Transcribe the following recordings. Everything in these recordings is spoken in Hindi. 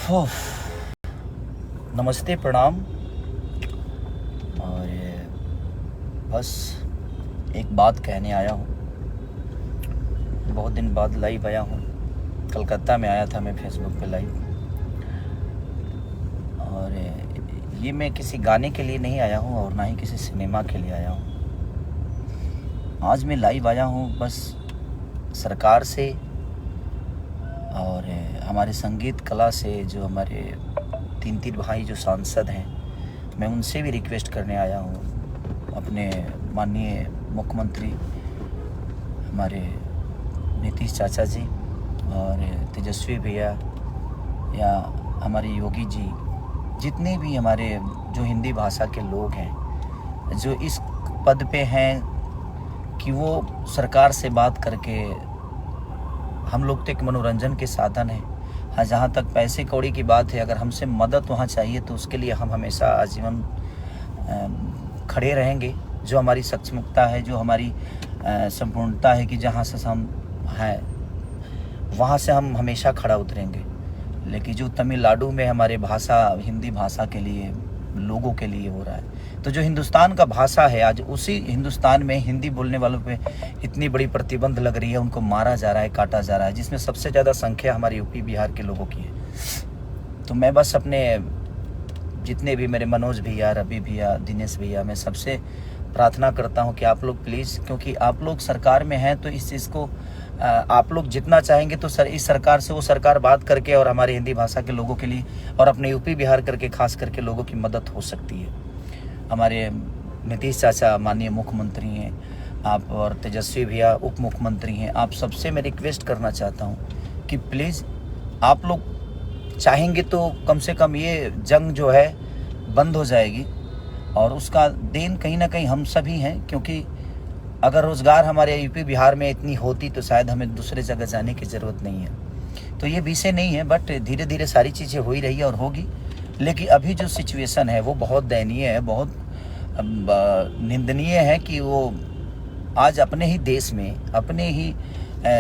उफ, नमस्ते, प्रणाम। और बस एक बात कहने आया हूँ। बहुत दिन बाद लाइव आया हूँ। कलकत्ता में आया था मैं फेसबुक पे लाइव। और ये मैं किसी गाने के लिए नहीं आया हूँ और ना ही किसी सिनेमा के लिए आया हूँ। आज मैं लाइव आया हूँ बस सरकार से और हमारे संगीत कला से, जो हमारे तीन भाई जो सांसद हैं, मैं उनसे भी रिक्वेस्ट करने आया हूँ। अपने माननीय मुख्यमंत्री हमारे नीतीश चाचा जी और तेजस्वी भैया या हमारे योगी जी, जितने भी हमारे जो हिंदी भाषा के लोग हैं, जो इस पद पे हैं कि वो सरकार से बात करके, हम लोग तो एक मनोरंजन के साधन है। हाँ, जहाँ तक पैसे कौड़ी की बात है, अगर हमसे मदद वहाँ चाहिए तो उसके लिए हम हमेशा आजीवन खड़े रहेंगे। जो हमारी सक्षमता है, जो हमारी संपूर्णता है कि जहाँ से हम हैं वहाँ से हम हमेशा खड़ा उतरेंगे। लेकिन जो तमिलनाडु में हमारे भाषा, हिंदी भाषा के लिए, लोगों के लिए हो रहा है, तो जो हिंदुस्तान का भाषा है, आज उसी हिंदुस्तान में हिंदी बोलने वालों पे इतनी बड़ी प्रतिबंध लग रही है, उनको मारा जा रहा है, काटा जा रहा है, जिसमें सबसे ज़्यादा संख्या हमारे यूपी बिहार के लोगों की है। तो मैं बस अपने जितने भी मेरे मनोज भैया, रवि भैया, दिनेश भैया, मैं सबसे प्रार्थना करता हूँ कि आप लोग प्लीज़, क्योंकि आप लोग सरकार में हैं, तो इस चीज़ को आप लोग जितना चाहेंगे तो इस सरकार से वो सरकार बात करके और हमारे हिंदी भाषा के लोगों के लिए और अपने यूपी बिहार करके खास करके लोगों की मदद हो सकती है। हमारे नीतीश चाचा माननीय मुख्यमंत्री हैं आप, और तेजस्वी भैया उप मुख्यमंत्री हैं। आप सबसे मैं रिक्वेस्ट करना चाहता हूँ कि प्लीज़ आप लोग चाहेंगे तो कम से कम ये जंग जो है बंद हो जाएगी, और उसका देन कहीं ना कहीं हम सभी हैं। क्योंकि अगर रोज़गार हमारे यूपी बिहार में इतनी होती तो शायद हमें दूसरे जगह जाने की ज़रूरत नहीं है। तो ये विषय नहीं है, बट धीरे धीरे सारी चीज़ें हो ही रही है और होगी। लेकिन अभी जो सिचुएशन है वो बहुत दयनीय है, बहुत निंदनीय है कि वो आज अपने ही देश में, अपने ही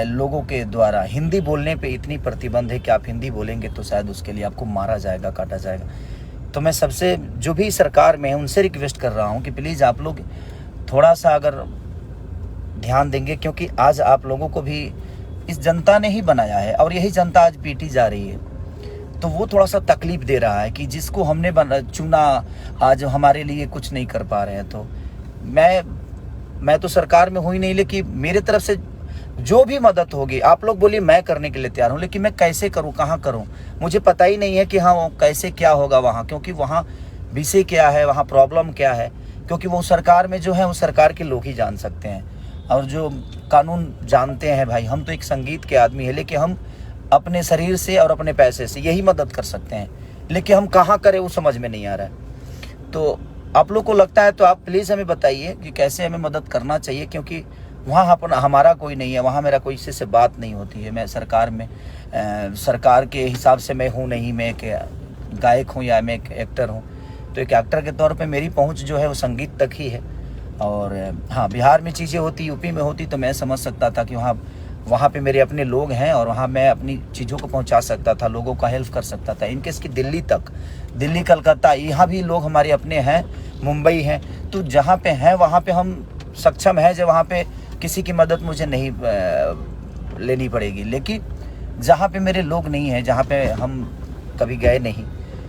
लोगों के द्वारा हिंदी बोलने पे इतनी प्रतिबंध है कि आप हिंदी बोलेंगे तो शायद उसके लिए आपको मारा जाएगा, काटा जाएगा। तो मैं सबसे, जो भी सरकार में है, उनसे रिक्वेस्ट कर रहा हूँ कि प्लीज़ आप लोग थोड़ा सा अगर ध्यान देंगे, क्योंकि आज आप लोगों को भी इस जनता ने ही बनाया है और यही जनता आज पीटी जा रही है। तो वो थोड़ा सा तकलीफ दे रहा है कि जिसको हमने चुना आज हमारे लिए कुछ नहीं कर पा रहे हैं। तो मैं तो सरकार में हुई नहीं, लेकिन मेरे तरफ से जो भी मदद होगी, आप लोग बोलिए, मैं करने के लिए तैयार हूँ। लेकिन मैं कैसे करूँ, कहाँ करूँ, मुझे पता ही नहीं है कि हाँ कैसे क्या होगा वहाँ, क्योंकि वहाँ विषय क्या है, वहाँ प्रॉब्लम क्या है। क्योंकि वो सरकार में जो है वो सरकार के लोग ही जान सकते हैं, और जो कानून जानते हैं भाई। हम तो एक संगीत के आदमी हैं, लेकिन हम अपने शरीर से और अपने पैसे से यही मदद कर सकते हैं, लेकिन हम कहाँ करें वो समझ में नहीं आ रहा है। तो आप लोग को लगता है तो आप प्लीज़ हमें बताइए कि कैसे हमें मदद करना चाहिए, क्योंकि वहाँ हमारा कोई नहीं है, वहाँ मेरा कोई से बात नहीं होती है। मैं सरकार में सरकार के हिसाब से मैं हूँ नहीं, मैं एक गायक हूँ या मैं एक एक्टर हूँ। तो एक एक्टर के तौर पे मेरी पहुँच जो है वो संगीत तक ही है। और हाँ, बिहार में चीज़ें होती, यूपी में होती तो मैं समझ सकता था कि वहाँ पे मेरे अपने लोग हैं और वहाँ मैं अपनी चीज़ों को पहुँचा सकता था, लोगों का हेल्प कर सकता था। इनकेस की दिल्ली तक, दिल्ली, कलकत्ता, यहाँ भी लोग हमारे अपने हैं, मुंबई हैं। तो जहाँ पे हैं वहाँ पे हम सक्षम हैं, जो वहाँ पे किसी की मदद मुझे नहीं लेनी पड़ेगी। लेकिन जहाँ पे मेरे लोग नहीं हैं, जहाँ पे हम कभी गए नहीं,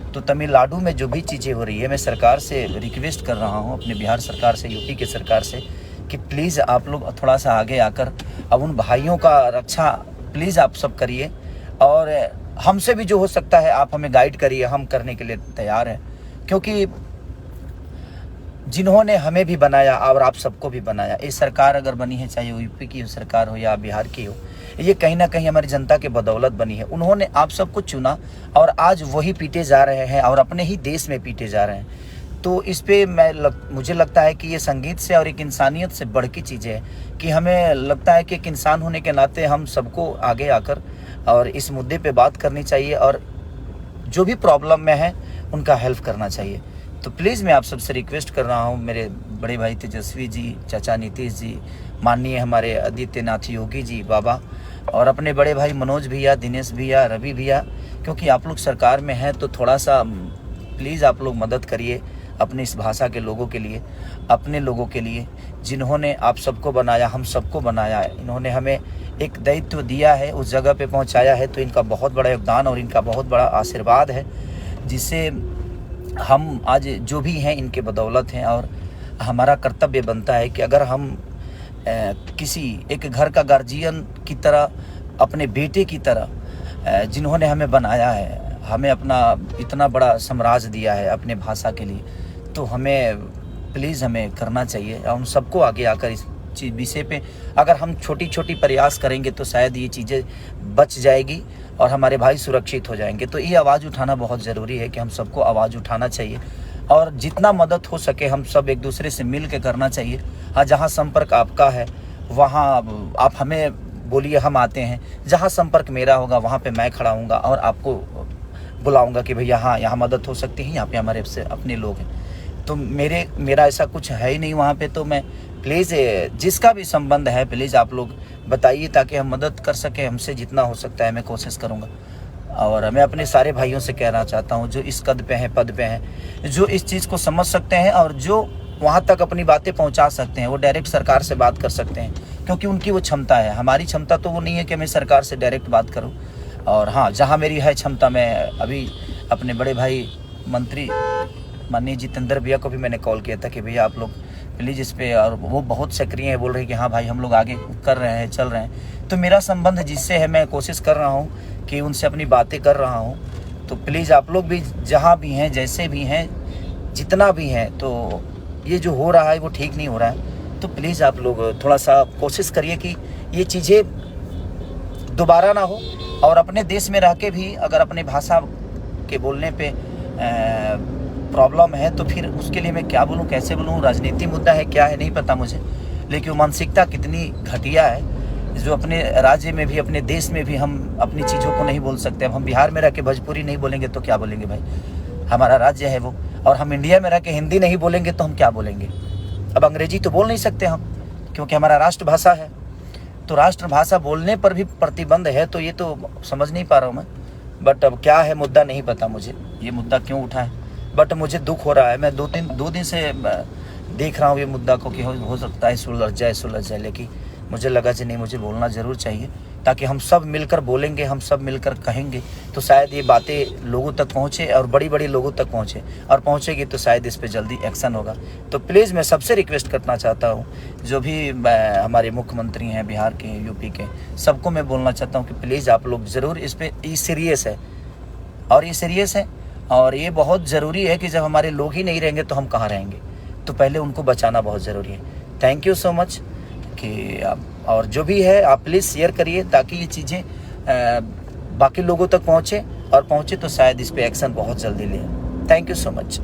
तो तमिलनाडु में जो भी चीज़ें हो रही है, मैं सरकार से रिक्वेस्ट कर रहा हूँ, अपने बिहार सरकार से, यूपी के सरकार से, कि प्लीज़ आप लोग थोड़ा सा आगे आकर अब उन भाइयों का रक्षा प्लीज़ आप सब करिए। और हमसे भी जो हो सकता है आप हमें गाइड करिए, हम करने के लिए तैयार हैं। क्योंकि जिन्होंने हमें भी बनाया और आप सबको भी बनाया, ये सरकार अगर बनी है, चाहे यूपी की सरकार हो या बिहार की हो, ये कहीं ना कहीं हमारी जनता के बदौलत बनी है। उन्होंने आप सबको चुना और आज वही पीटे जा रहे हैं और अपने ही देश में पीटे जा रहे हैं। तो इस पे मुझे लगता है कि ये संगीत से और एक इंसानियत से बढ़ की चीज़ें हैं कि हमें लगता है कि एक इंसान होने के नाते हम सबको आगे आकर और इस मुद्दे पे बात करनी चाहिए, और जो भी प्रॉब्लम में है उनका हेल्प करना चाहिए। तो प्लीज़ मैं आप सबसे रिक्वेस्ट कर रहा हूँ, मेरे बड़े भाई तेजस्वी जी, चाचा नीतीश जी, माननीय हमारे आदित्यनाथ योगी जी बाबा, और अपने बड़े भाई मनोज भैया, दिनेश भैया, रवि भैया, क्योंकि आप लोग सरकार में हैं तो थोड़ा सा प्लीज़ आप लोग मदद करिए अपनी इस भाषा के लोगों के लिए, अपने लोगों के लिए, जिन्होंने आप सबको बनाया, हम सबको बनाया है। इन्होंने हमें एक दायित्व दिया है, उस जगह पे पहुंचाया है, तो इनका बहुत बड़ा योगदान और इनका बहुत बड़ा आशीर्वाद है, जिससे हम आज जो भी हैं इनके बदौलत हैं। और हमारा कर्तव्य बनता है कि अगर हम किसी एक घर का गार्जियन की तरह, अपने बेटे की तरह, जिन्होंने हमें बनाया है, हमें अपना इतना बड़ा साम्राज्य दिया है अपने भाषा के लिए, तो हमें प्लीज़ हमें करना चाहिए। और उन सबको आगे आकर इस विषय पे अगर हम छोटी छोटी प्रयास करेंगे तो शायद ये चीज़ें बच जाएगी और हमारे भाई सुरक्षित हो जाएंगे। तो ये आवाज़ उठाना बहुत ज़रूरी है कि हम सबको आवाज़ उठाना चाहिए और जितना मदद हो सके हम सब एक दूसरे से मिल के करना चाहिए। हाँ, जहाँ संपर्क आपका है वहाँ आप हमें बोलिए, हम आते हैं। जहाँ संपर्क मेरा होगा वहाँ पे मैं खड़ा हूँगा और आपको बुलाऊँगा कि भैया हाँ, यहाँ मदद हो सकती है, यहाँ पे हमारे से अपने लोग हैं। तो मेरा ऐसा कुछ है ही नहीं वहाँ पे। तो मैं प्लीज़ जिसका भी संबंध है प्लीज़ आप लोग बताइए ताकि हम मदद कर सकें। हमसे जितना हो सकता है मैं कोशिश करूँगा। और मैं अपने सारे भाइयों से कहना चाहता हूँ जो इस कद पे हैं, पद पे हैं, जो इस चीज़ को समझ सकते हैं और जो वहाँ तक अपनी बातें पहुँचा सकते हैं, वो डायरेक्ट सरकार से बात कर सकते हैं, क्योंकि उनकी वो क्षमता है। हमारी क्षमता तो वो नहीं है कि मैं सरकार से डायरेक्ट बात करूँ। और हाँ, जहाँ मेरी है क्षमता, मैं अभी अपने बड़े भाई मंत्री माननीय जितेंद्र भैया को भी मैंने कॉल किया था कि भैया आप लोग प्लीज़ इस पे, और वो बहुत सक्रिय है, बोल रहे हैं कि हाँ भाई हम लोग आगे कर रहे हैं, चल रहे हैं। तो मेरा संबंध जिससे है मैं कोशिश कर रहा हूँ कि उनसे अपनी बातें कर रहा हूँ। तो प्लीज़ आप लोग भी जहाँ भी हैं, जैसे भी हैं, जितना भी हैं, तो ये जो हो रहा है वो ठीक नहीं हो रहा है। तो प्लीज़ आप लोग थोड़ा सा कोशिश करिए कि ये चीज़ें दोबारा ना हो। और अपने देश में रह के भी अगर अपने भाषा के बोलने पे प्रॉब्लम है तो फिर उसके लिए मैं क्या बोलूँ, कैसे बोलूँ, राजनीति मुद्दा है क्या है नहीं पता मुझे, लेकिन वो मानसिकता कितनी घटिया है जो अपने राज्य में भी, अपने देश में भी हम अपनी चीज़ों को नहीं बोल सकते। अब हम बिहार में रह के भोजपुरी नहीं बोलेंगे तो क्या बोलेंगे भाई, हमारा राज्य है वो। और हम इंडिया में रह के हिंदी नहीं बोलेंगे तो हम क्या बोलेंगे। अब अंग्रेजी तो बोल नहीं सकते हम, क्योंकि हमारा राष्ट्रभाषा है। तो राष्ट्रभाषा बोलने पर भी प्रतिबंध है, तो ये तो समझ नहीं पा रहा हूँ मैं। बट अब क्या है मुद्दा नहीं पता मुझे, ये मुद्दा क्यों उठा है, बट मुझे दुख हो रहा है। मैं दो दिन से देख रहा हूँ ये मुद्दा को कि हो सकता है सुलझ जाए, लेकिन मुझे लगा कि नहीं, मुझे बोलना ज़रूर चाहिए, ताकि हम सब मिलकर बोलेंगे, हम सब मिलकर कहेंगे तो शायद ये बातें लोगों तक पहुँचे और बड़ी लोगों तक पहुँचे, और पहुँचेगी तो शायद इस पर जल्दी एक्शन होगा। तो प्लीज़ मैं सबसे रिक्वेस्ट करना चाहता हूँ, जो भी हमारे मुख्यमंत्री हैं बिहार के, यूपी के, सबको मैं बोलना चाहता हूँ कि प्लीज़ आप लोग ज़रूर इस पर, ये सीरियस है और ये सीरियस है और ये बहुत ज़रूरी है कि जब हमारे लोग ही नहीं रहेंगे तो हम कहाँ रहेंगे। तो पहले उनको बचाना बहुत ज़रूरी है। थैंक यू सो मच कि आप, और जो भी है आप प्लीज़ शेयर करिए ताकि ये चीज़ें बाकी लोगों तक पहुँचे, और पहुँचे तो शायद इस पे एक्शन बहुत जल्दी ले। Thank you so much.